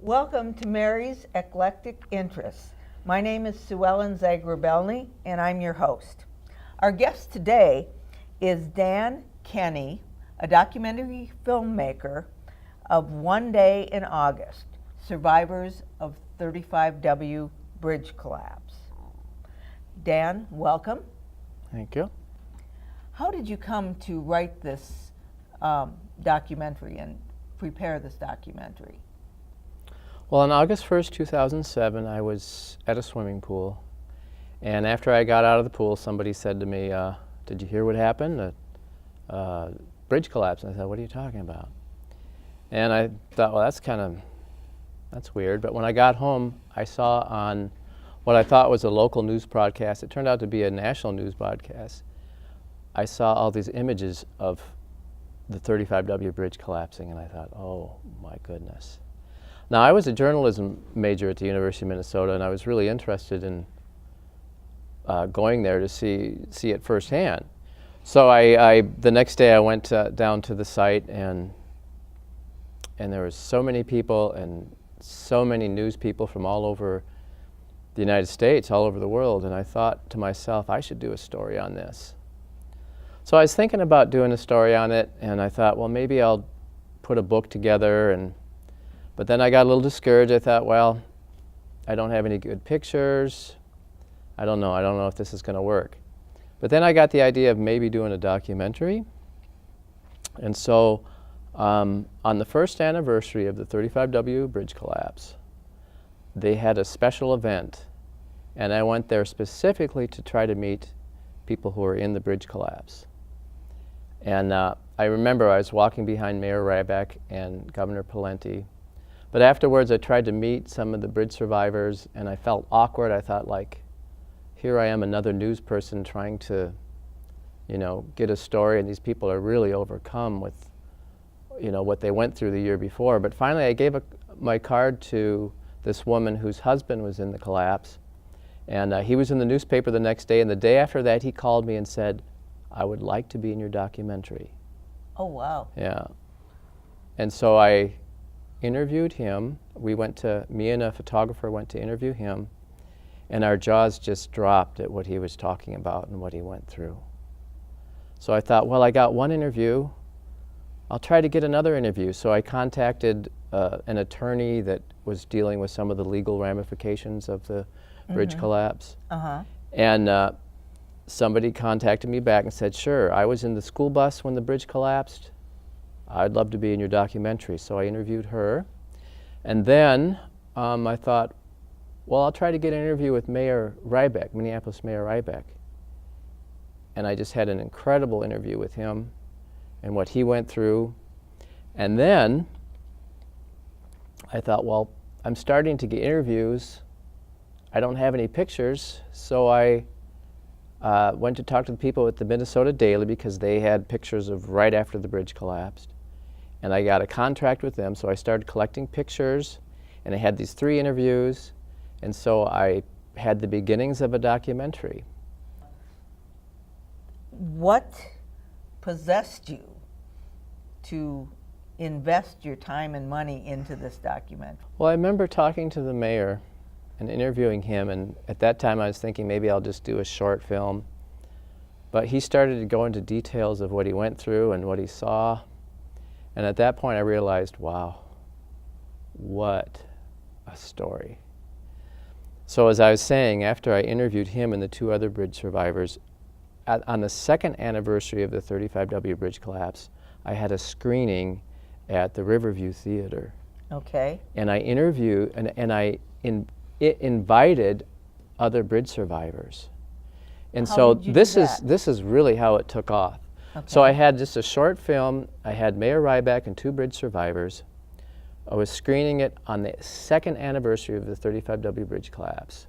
Welcome to Mary's Eclectic Interests. My name is Sue Ellen Zagrabelny, and I'm your host. Our guest today is Dan Kenney, a documentary filmmaker of One Day in August, Survivors of 35W Bridge Collapse. Dan, welcome. Thank you. How did you come to write this documentary and prepare this documentary? Well, on August 1st, 2007, I was at a swimming pool, and after I got out of the pool, somebody said to me, did you hear what happened? The bridge collapsed. And I said, what are you talking about? And I thought, well, that's weird. But when I got home, I saw on what I thought was a local news broadcast, it turned out to be a national news broadcast, I saw all these images of the 35W bridge collapsing, and I thought, oh my goodness. Now, I was a journalism major at the University of Minnesota, and I was really interested in going there to see it firsthand. So the next day I went down to the site, and there was so many people and so many news people from all over the United States, all over the world, and I thought to myself, I should do a story on this. So I was thinking about doing a story on it, and I thought, well, maybe I'll put a book together. But then I got a little discouraged. I thought, well, I don't have any good pictures. I don't know if this is going to work. But then I got the idea of maybe doing a documentary. And so on the first anniversary of the 35W bridge collapse, they had a special event. And I went there specifically to try to meet people who were in the bridge collapse. And I remember I was walking behind Mayor Ryback and Governor Pawlenty. But afterwards, I tried to meet some of the bridge survivors, and I felt awkward. I thought, like, here I am, another news person trying to, get a story, and these people are really overcome with, what they went through the year before. But finally, I gave my card to this woman whose husband was in the collapse, and he was in the newspaper the next day, and the day after that, he called me and said, I would like to be in your documentary. Oh, wow. Yeah. And so I interviewed him. Me and a photographer went to interview him, and our jaws just dropped at what he was talking about and what he went through. So I thought, well, I got one interview, I'll try to get another interview. So I contacted an attorney that was dealing with some of the legal ramifications of the bridge collapse. And somebody contacted me back and said, sure, I was in the school bus when the bridge collapsed. I'd love to be in your documentary. So I interviewed her. And then I thought, well, I'll try to get an interview with Mayor Ryback, Minneapolis Mayor Ryback. And I just had an incredible interview with him and what he went through. And then I thought, well, I'm starting to get interviews. I don't have any pictures. So I went to talk to the people at the Minnesota Daily because they had pictures of right after the bridge collapsed. And I got a contract with them, so I started collecting pictures, and I had these 3 interviews, and so I had the beginnings of a documentary. What possessed you to invest your time and money into this documentary? Well, I remember talking to the mayor and interviewing him, and at that time I was thinking maybe I'll just do a short film. But he started to go into details of what he went through and what he saw. And at that point I realized, wow, what a story. So as I was saying, after I interviewed him and the 2 other bridge survivors, on the second anniversary of the 35W bridge collapse, I had a screening at the Riverview Theater. Okay. And I interviewed, and I invited other bridge survivors. And so this is really how it took off. Okay. So I had just a short film. I had Mayor Ryback and 2 bridge survivors. I was screening it on the second anniversary of the 35W bridge collapse.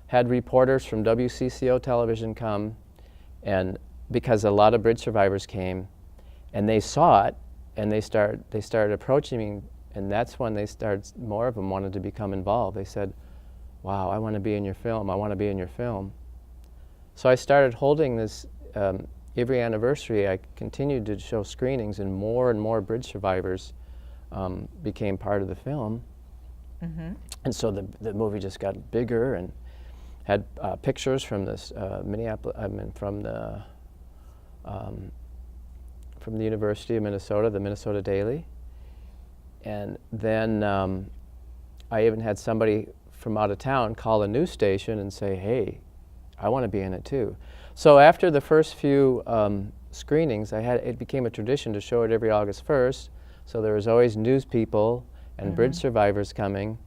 Had reporters from WCCO television come, and because a lot of bridge survivors came, and they saw it, and they started approaching me, and that's when more of them wanted to become involved. They said, wow, I want to be in your film, I want to be in your film. So I started holding this every anniversary. I continued to show screenings, and more bridge survivors became part of the film. And so the movie just got bigger and had pictures from this from the University of Minnesota, the Minnesota Daily. And then I even had somebody from out of town call a news station and say, hey, I want to be in it too. So after the first few screenings, it became a tradition to show it every August 1st. So there was always news people and bridge survivors coming.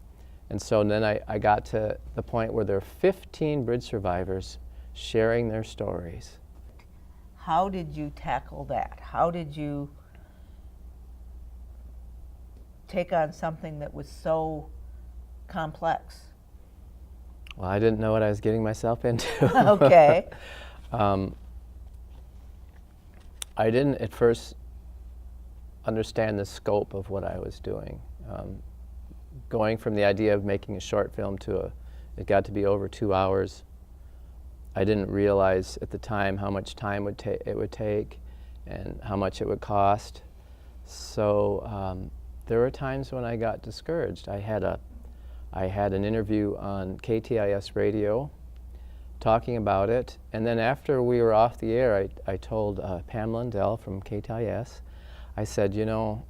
And so then I got to the point where there are 15 bridge survivors sharing their stories. How did you tackle that? How did you take on something that was so complex? Well, I didn't know what I was getting myself into. Okay. I didn't at first understand the scope of what I was doing. Going from the idea of making a short film to it got to be over 2 hours. I didn't realize at the time how much time it would take and how much it would cost. So there were times when I got discouraged. I had an interview on KTIS radio talking about it, and then after we were off the air, I told Pam Lundell from KTIS, I said, you know,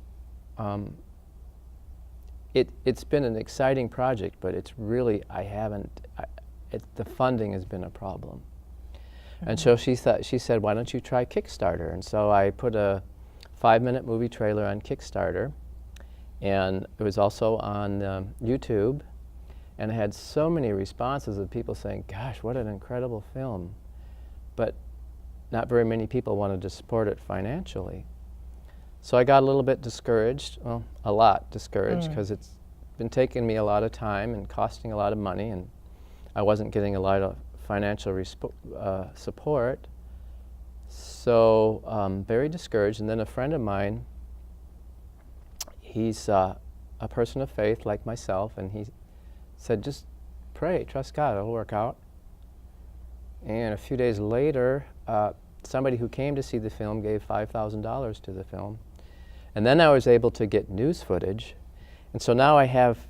it's been an exciting project, but it's really, the funding has been a problem. And so she said, why don't you try Kickstarter? And so I put a 5-minute movie trailer on Kickstarter, and it was also on YouTube, and I had so many responses of people saying, gosh, what an incredible film. But not very many people wanted to support it financially. So I got a little bit discouraged, well, a lot discouraged, because it's been taking me a lot of time and costing a lot of money, and I wasn't getting a lot of financial support. So very discouraged. And then a friend of mine, he's a person of faith like myself, and he said, just pray, trust God, it'll work out. And a few days later, somebody who came to see the film gave $5,000 to the film. And then I was able to get news footage. And so now I have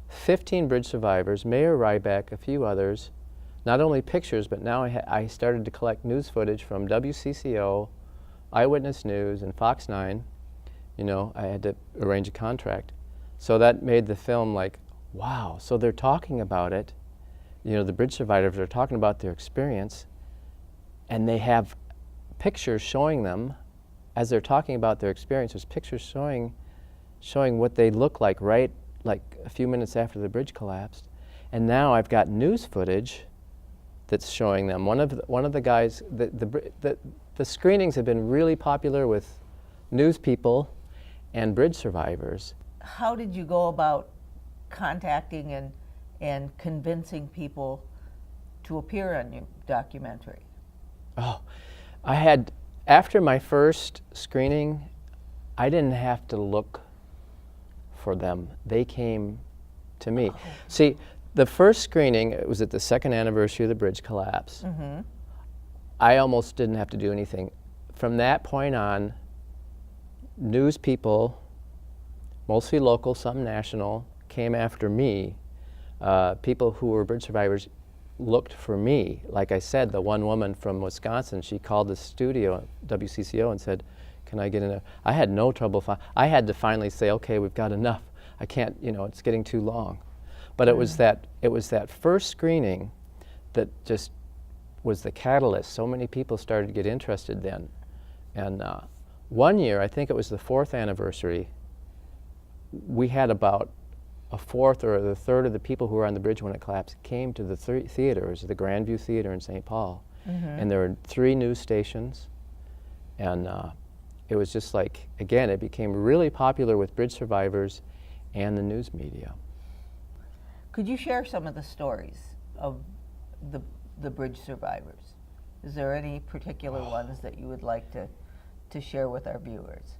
15 bridge survivors, Mayor Ryback, a few others, not only pictures, but now I started to collect news footage from WCCO, Eyewitness News, and Fox 9. You know, I had to arrange a contract. So that made the film like, wow, so they're talking about it. You know, the bridge survivors are talking about their experience, and they have pictures showing them as they're talking about their experience. There's pictures showing what they look like right like a few minutes after the bridge collapsed. And now I've got news footage that's showing them. One of the guys, the screenings have been really popular with news people and bridge survivors. How did you go about contacting and convincing people to appear on your documentary? Oh, after my first screening, I didn't have to look for them. They came to me. Oh. See, the first screening, it was at the second anniversary of the bridge collapse. I almost didn't have to do anything. From that point on, news people, mostly local, some national, came after me. People who were bridge survivors looked for me. Like I said, the one woman from Wisconsin, she called the studio, WCCO, and said, can I get in there? I had no trouble. I had to finally say, okay, we've got enough. I can't, you know, it's getting too long. But it was that first screening that just was the catalyst. So many people started to get interested then. And one year, I think it was the 4th anniversary, we had about a fourth or a third of the people who were on the bridge when it collapsed came to the theater. It was the Grandview Theater in St. Paul. And there were 3 news stations. And it was just like, again, it became really popular with bridge survivors and the news media. Could you share some of the stories of the bridge survivors? Is there any particular ones that you would like to share with our viewers?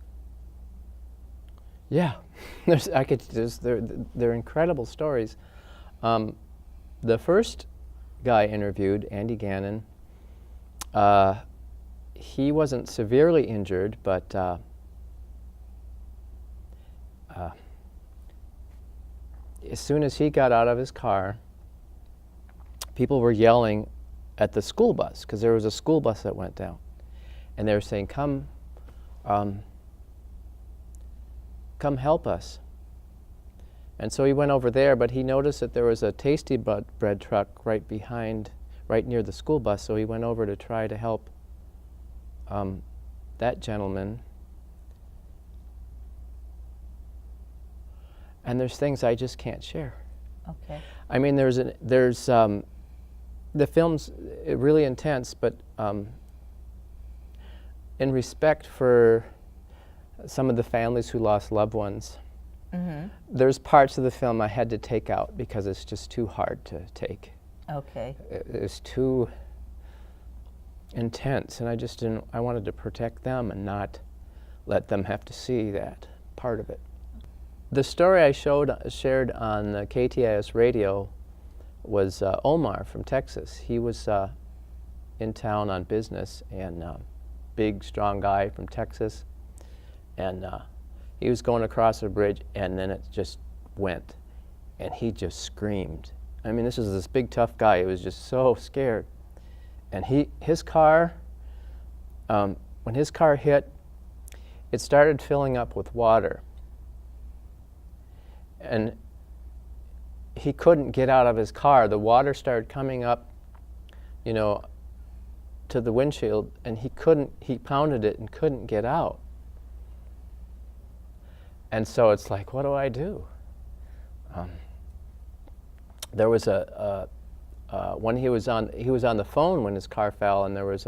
Yeah, they're incredible stories. The first guy interviewed, Andy Gannon, he wasn't severely injured, but as soon as he got out of his car, people were yelling at the school bus, because there was a school bus that went down. And they were saying, come help us. And so he went over there, but he noticed that there was a Tasty Bread truck right near the school bus, so he went over to try to help that gentleman. And there's things I just can't share. Okay. I mean, the film's really intense, but in respect for some of the families who lost loved ones, there's parts of the film I had to take out because it's just too hard to take. Okay. It's too intense, and I wanted to protect them and not let them have to see that part of it. The story I shared on KTIS radio was Omar from Texas. He was in town on business, and big, strong guy from Texas, and he was going across a bridge, and then it just went, and he just screamed. I mean, this big, tough guy. He was just so scared, and his car, when his car hit, it started filling up with water, and he couldn't get out of his car. The water started coming up, to the windshield, and he pounded it and couldn't get out. And so it's like, what do I do? There was when he was on the phone when his car fell, and there was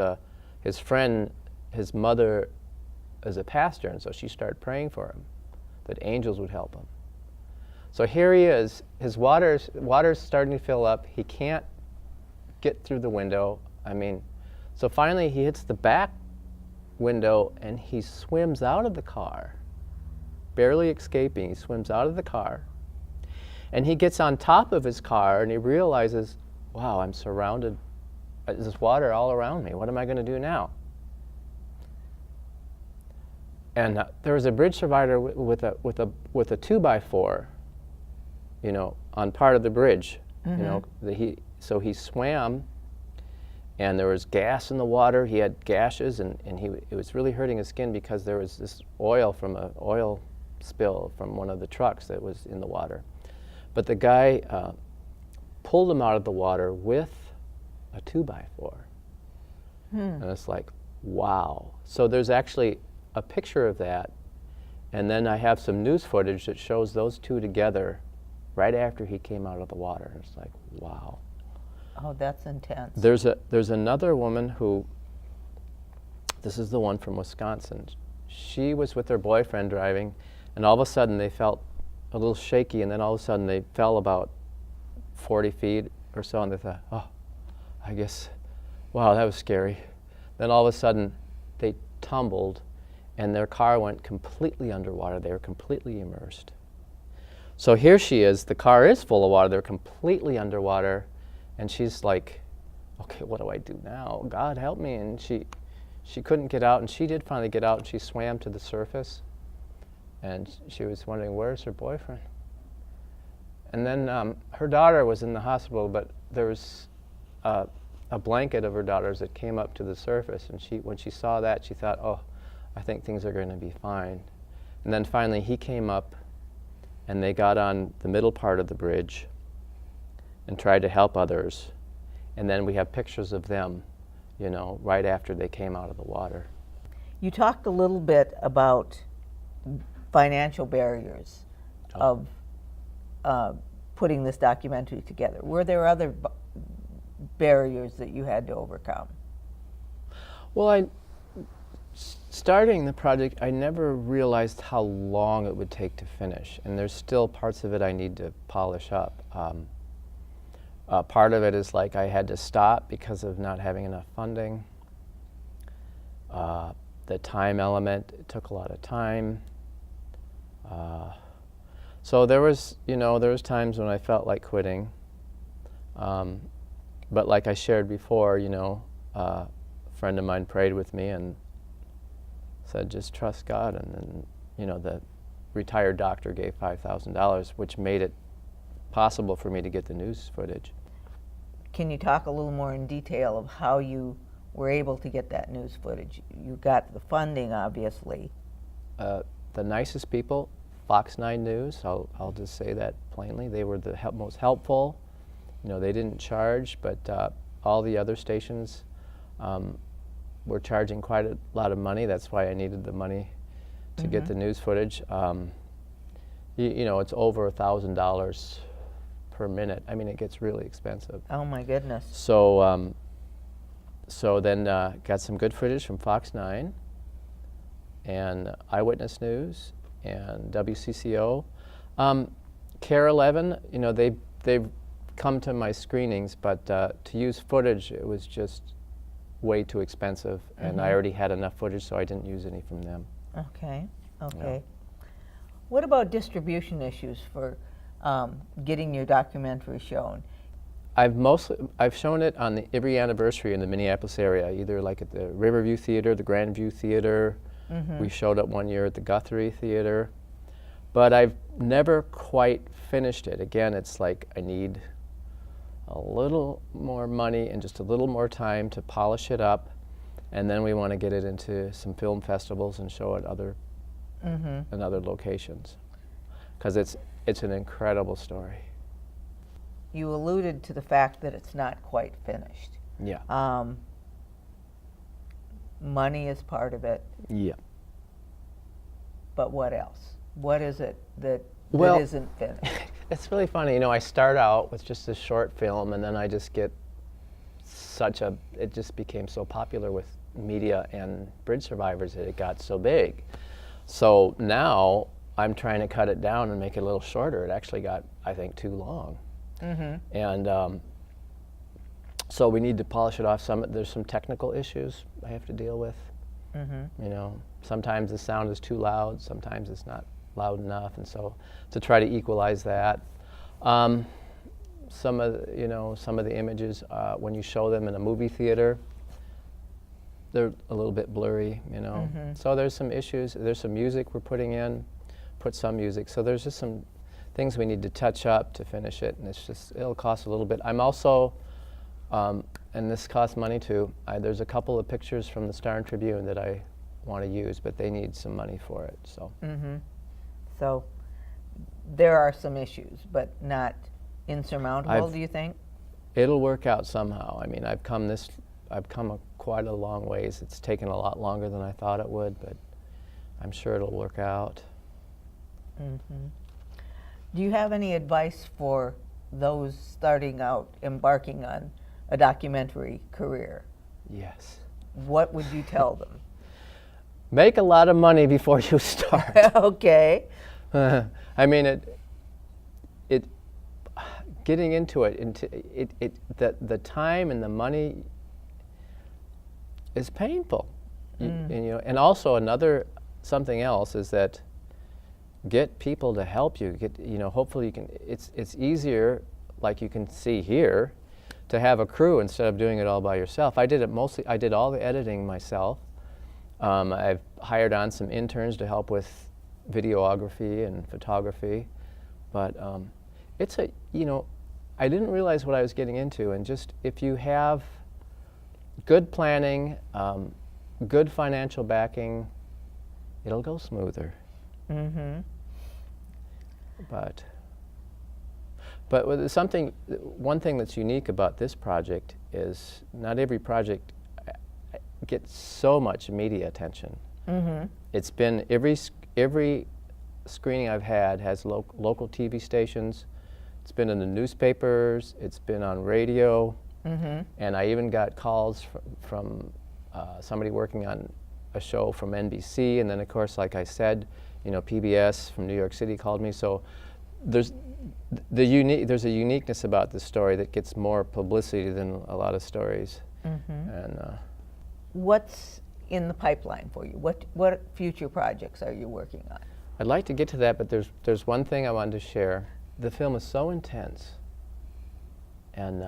his friend, his mother is a pastor, and so she started praying for him, that angels would help him. So here he is, his water's starting to fill up, he can't get through the window. So finally he hits the back window and he swims out of the car, barely escaping. He swims out of the car, and he gets on top of his car and he realizes, wow, I'm surrounded, there's water all around me. What am I going to do now? And there was a bridge survivor with a 2x4, on part of the bridge. So he swam, and there was gas in the water. He had gashes, and it was really hurting his skin because there was this oil from an oil spill from one of the trucks that was in the water. But the guy pulled him out of the water with a 2x4. And it's like, wow. So there's actually a picture of that, and then I have some news footage that shows those two together right after he came out of the water. And it's like, wow. Oh, that's intense. There's another woman who, this is the one from Wisconsin. She was with her boyfriend driving, and all of a sudden they felt a little shaky, and then all of a sudden they fell about 40 feet or so, and they thought, oh, I guess, wow, that was scary. Then all of a sudden they tumbled, and their car went completely underwater. They were completely immersed. So here she is, the car is full of water, they're completely underwater, and she's like, okay, what do I do now? God help me. And she couldn't get out, and she did finally get out, and she swam to the surface, and she was wondering, where's her boyfriend? And then her daughter was in the hospital, but there was a blanket of her daughter's that came up to the surface, and when she saw that, she thought, oh, I think things are going to be fine. And then finally he came up, and they got on the middle part of the bridge and tried to help others. And then we have pictures of them, right after they came out of the water. You talked a little bit about financial barriers of putting this documentary together. Were there other barriers that you had to overcome? Well, starting the project, I never realized how long it would take to finish, and there's still parts of it I need to polish up. Part of it is like I had to stop because of not having enough funding. The time element, it took a lot of time. So there was times when I felt like quitting. But like I shared before, a friend of mine prayed with me and said, just trust God. And then, the retired doctor gave $5,000, which made it possible for me to get the news footage. Can you talk a little more in detail of how you were able to get that news footage? You got the funding, obviously. The nicest people, Fox 9 News, I'll just say that plainly. They were the most helpful. You know, they didn't charge, but all the other stations were charging quite a lot of money. That's why I needed the money to get the news footage. You know, it's over $1,000 per minute. I mean, it gets really expensive. Oh my goodness. So, so then got some good footage from Fox 9 and Eyewitness News and WCCO. KARE 11, you know, they've come to my screenings, but to use footage, it was just way too expensive, and I already had enough footage, so I didn't use any from them. Okay, okay. What about distribution issues for getting your documentary shown? I've shown it on every anniversary in the Minneapolis area, either like at the Riverview Theater, the Grandview Theater. We showed up one year at the Guthrie Theater, but I've never quite finished it. Again, it's like I need a little more money and just a little more time to polish it up, and then we want to get it into some film festivals and show it in other locations, because it's an incredible story. You alluded to the fact that it's not quite finished. Yeah. Money is part of it, Yeah. but what else? What is it that Well, isn't finished? It's really funny. You know, I start out with just a short film, and then I just get it just became so popular with media and bridge survivors that it got so big. So now I'm trying to cut it down and make it a little shorter. It actually got, I think, too long. And so we need to polish it off. There's some technical issues I have to deal with. You know, sometimes the sound is too loud, sometimes it's not loud enough, and so to try to equalize that. Some of the images when you show them in a movie theater, they're a little bit blurry, you know. So there's some issues. There's some music we're putting in, put some music. So there's just some things we need to touch up to finish it, and it'll cost a little bit. I'm also, and this costs money too, there's a couple of pictures from the Star and Tribune that I want to use, but they need some money for it, so. So there are some issues, but not insurmountable, do you think? It'll work out somehow. I mean, I've come quite a long ways. It's taken a lot longer than I thought it would, but I'm sure it'll work out. Do you have any advice for those starting out, embarking on a documentary career? Yes. What would you tell them? Make a lot of money before you start. Okay. I mean, getting into the time and the money is painful. And also something else is that get people to help you. Hopefully you can. It's easier, like you can see here, to have a crew instead of doing it all by yourself. I did all the editing myself. I've hired on some interns to help with videography and photography, but I didn't realize what I was getting into, and just if you have good planning, good financial backing, it'll go smoother. But one thing that's unique about this project is not every project gets so much media attention. It's been every screening I've had has local TV stations. It's been in the newspapers. It's been on radio, and I even got calls from somebody working on a show from NBC, and then of course, like I said, PBS from New York City called me. So there's a uniqueness about this story that gets more publicity than a lot of stories. And what's in the pipeline for you? What future projects are you working on? I'd like to get to that, but there's one thing I wanted to share. The film is so intense, and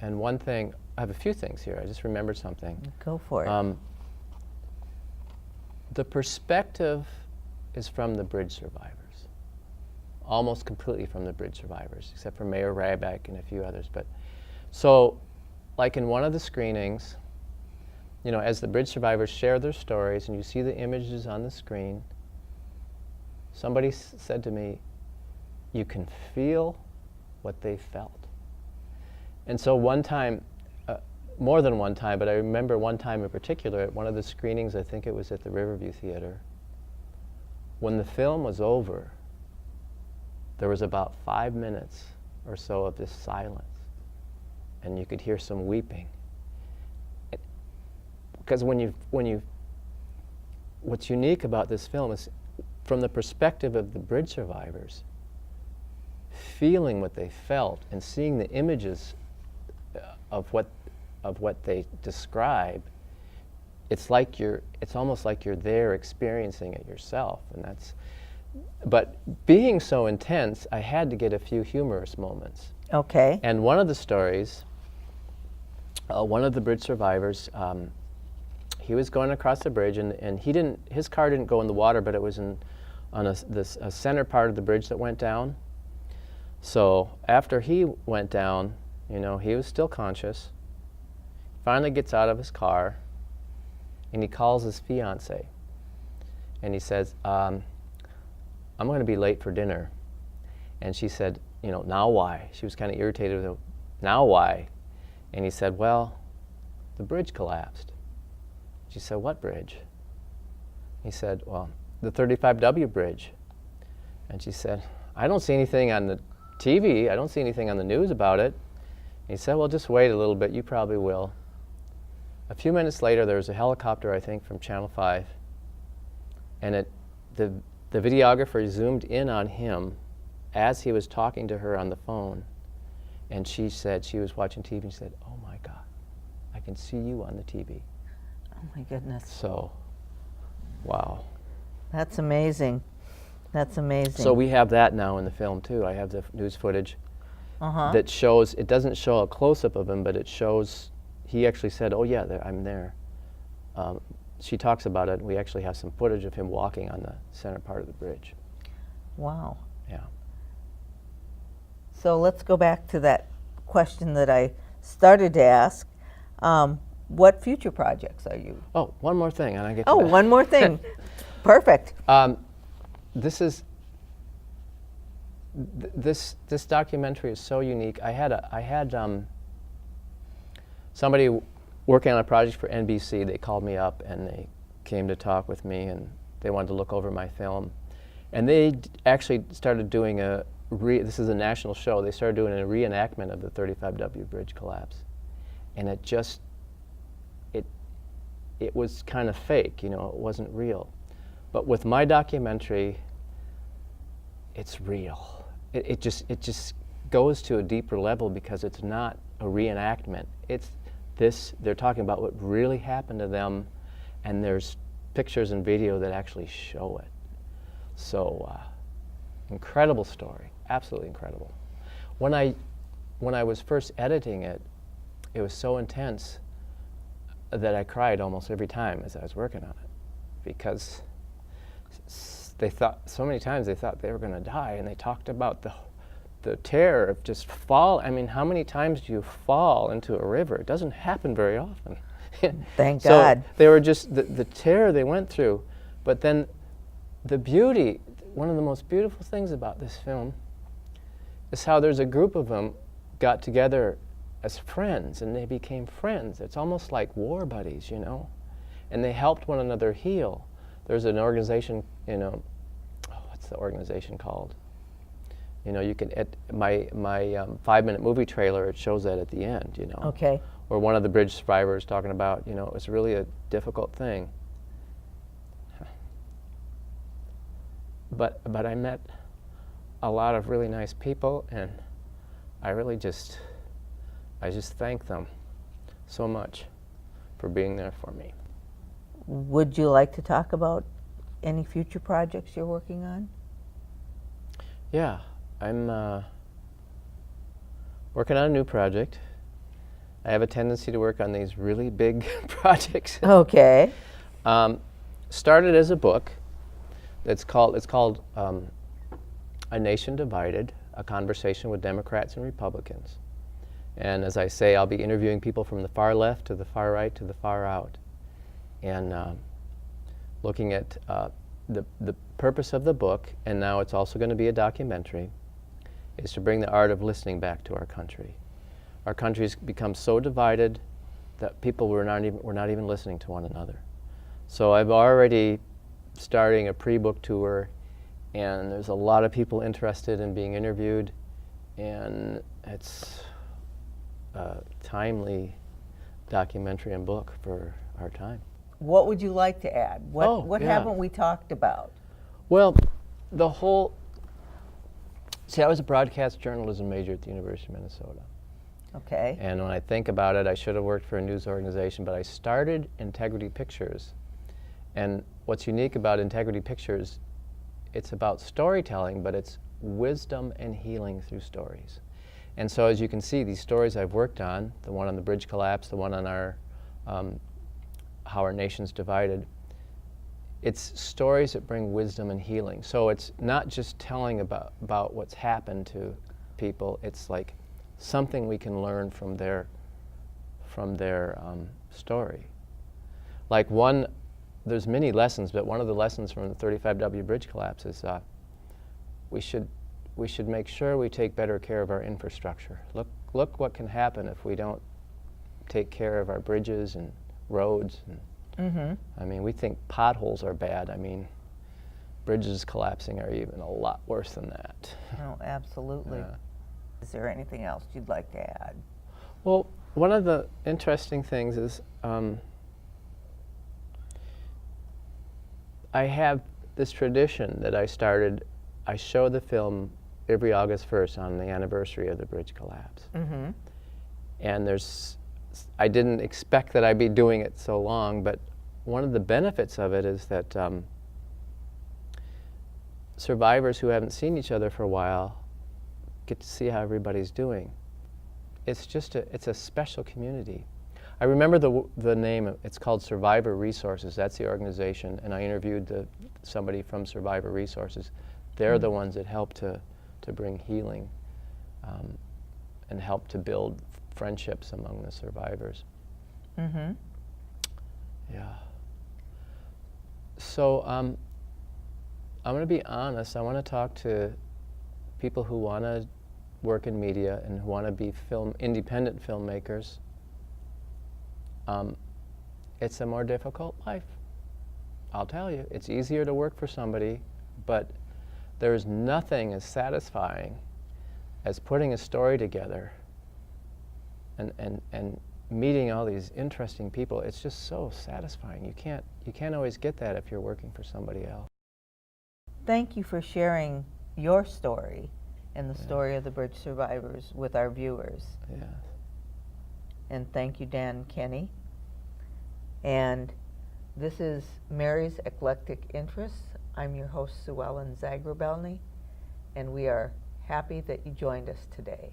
one thing, I have a few things here. I just remembered something. Go for it. The perspective is from the bridge survivors. almost completely from the bridge survivors, except for Mayor Ryback and a few others. But so, like in one of the screenings, you know, as the bridge survivors share their stories and you see the images on the screen, somebody said to me, you can feel what they felt. And so one time, more than one time, but I remember one time in particular at one of the screenings, I think it was at the Riverview Theater, when the film was over, there was about 5 minutes or so of this silence, and you could hear some weeping. Because what's unique about this film is, from the perspective of the bridge survivors, feeling what they felt and seeing the images of what they describe, it's almost like you're there experiencing it yourself, but being so intense, I had to get a few humorous moments. Okay. And one of the stories, one of the bridge survivors, he was going across the bridge, and his car didn't go in the water, but it was on a center part of the bridge that went down. So after he went down, you know, he was still conscious. Finally gets out of his car, and he calls his fiance, and he says, I'm going to be late for dinner. And she said, you know, now why? She was kind of irritated with him. Now why? And he said, well, the bridge collapsed. She said, what bridge? He said, well, the 35W bridge. And she said, I don't see anything on the TV. I don't see anything on the news about it. And he said, well, just wait a little bit. You probably will. A few minutes later, there was a helicopter, I think, from Channel 5. And the videographer zoomed in on him as he was talking to her on the phone. And she said, she was watching TV, and she said, oh my God, I can see you on the TV. Oh my goodness. So, wow. That's amazing. That's amazing. So we have that now in the film too. I have the news footage that shows, it doesn't show a close-up of him, but it shows, he actually said, oh yeah, I'm there. She talks about it. We actually have some footage of him walking on the center part of the bridge. Wow. Yeah. So let's go back to that question that I started to ask. What future projects are you? Oh, one more thing, and I get to Oh, that. one more thing. Perfect. This documentary is so unique. I had somebody working on a project for NBC. They called me up and they came to talk with me, and they wanted to look over my film. And they actually started doing this is a national show. They started doing a reenactment of the 35W bridge collapse, and it was kind of fake. You know, it wasn't real. But with my documentary, it's real. It just goes to a deeper level because it's not a reenactment. They're talking about what really happened to them, and there's pictures and video that actually show it. So, incredible story, absolutely incredible. When I was first editing it, it was so intense that I cried almost every time as I was working on it, because they thought, so many times they thought they were going to die, and they talked about the terror of just fall. I mean, how many times do you fall into a river? It doesn't happen very often. Thank God. So they were just, the terror they went through, but then the beauty, one of the most beautiful things about this film is how there's a group of them got together as friends, and they became friends. It's almost like war buddies, you know, and they helped one another heal. There's an organization, you know, what's the organization called? You know, you can, my 5-minute movie trailer, it shows that at the end, you know. Okay. Or one of the bridge survivors talking about, you know, it was really a difficult thing. But I met a lot of really nice people, and I just thank them so much for being there for me. Would you like to talk about any future projects you're working on? Yeah, I'm working on a new project. I have a tendency to work on these really big projects. Okay. Started as a book. It's called A Nation Divided, a conversation with Democrats and Republicans. And as I say, I'll be interviewing people from the far left to the far right to the far out, and looking at the purpose of the book, and now it's also going to be a documentary, is to bring the art of listening back to our country. Our country's become so divided that people were not even listening to one another. So I'm already starting a pre-book tour, and there's a lot of people interested in being interviewed, and it's a timely documentary and book for our time. What would you like to add? What yeah. haven't we talked about? Well, see, I was a broadcast journalism major at the University of Minnesota. Okay. And when I think about it, I should have worked for a news organization, but I started Integrity Pictures. And what's unique about Integrity Pictures, it's about storytelling, but it's wisdom and healing through stories. And so as you can see, these stories I've worked on, the one on the bridge collapse, the one on our how our nation's divided, it's stories that bring wisdom and healing. So it's not just telling about what's happened to people, it's like something we can learn from their story. Like there's many lessons, but one of the lessons from the 35W bridge collapse is we should make sure we take better care of our infrastructure. Look what can happen if we don't take care of our bridges and roads. And, I mean, we think potholes are bad. I mean, bridges collapsing are even a lot worse than that. Oh, absolutely. Is there anything else you'd like to add? Well, one of the interesting things is I have this tradition that I started. I show the film every August 1st on the anniversary of the bridge collapse. And I didn't expect that I'd be doing it so long, but one of the benefits of it is that survivors who haven't seen each other for a while get to see how everybody's doing. It's a special community. I remember the name. It's called Survivor Resources. That's the organization, and I interviewed somebody from Survivor Resources. They're the ones that help to bring healing and help to build friendships among the survivors. Yeah. So I'm going to be honest. I want to talk to people who want to work in media and who want to be independent filmmakers. It's a more difficult life. I'll tell you, it's easier to work for somebody, but there's nothing as satisfying as putting a story together and meeting all these interesting people. It's just so satisfying. You can't always get that if you're working for somebody else. Thank you for sharing your story and the story of the bridge survivors with our viewers. Yes. And thank you, Dan Kenney. And this is Mary's Eclectic Interests. I'm your host, Sue Ellen Zagrabelny, and we are happy that you joined us today.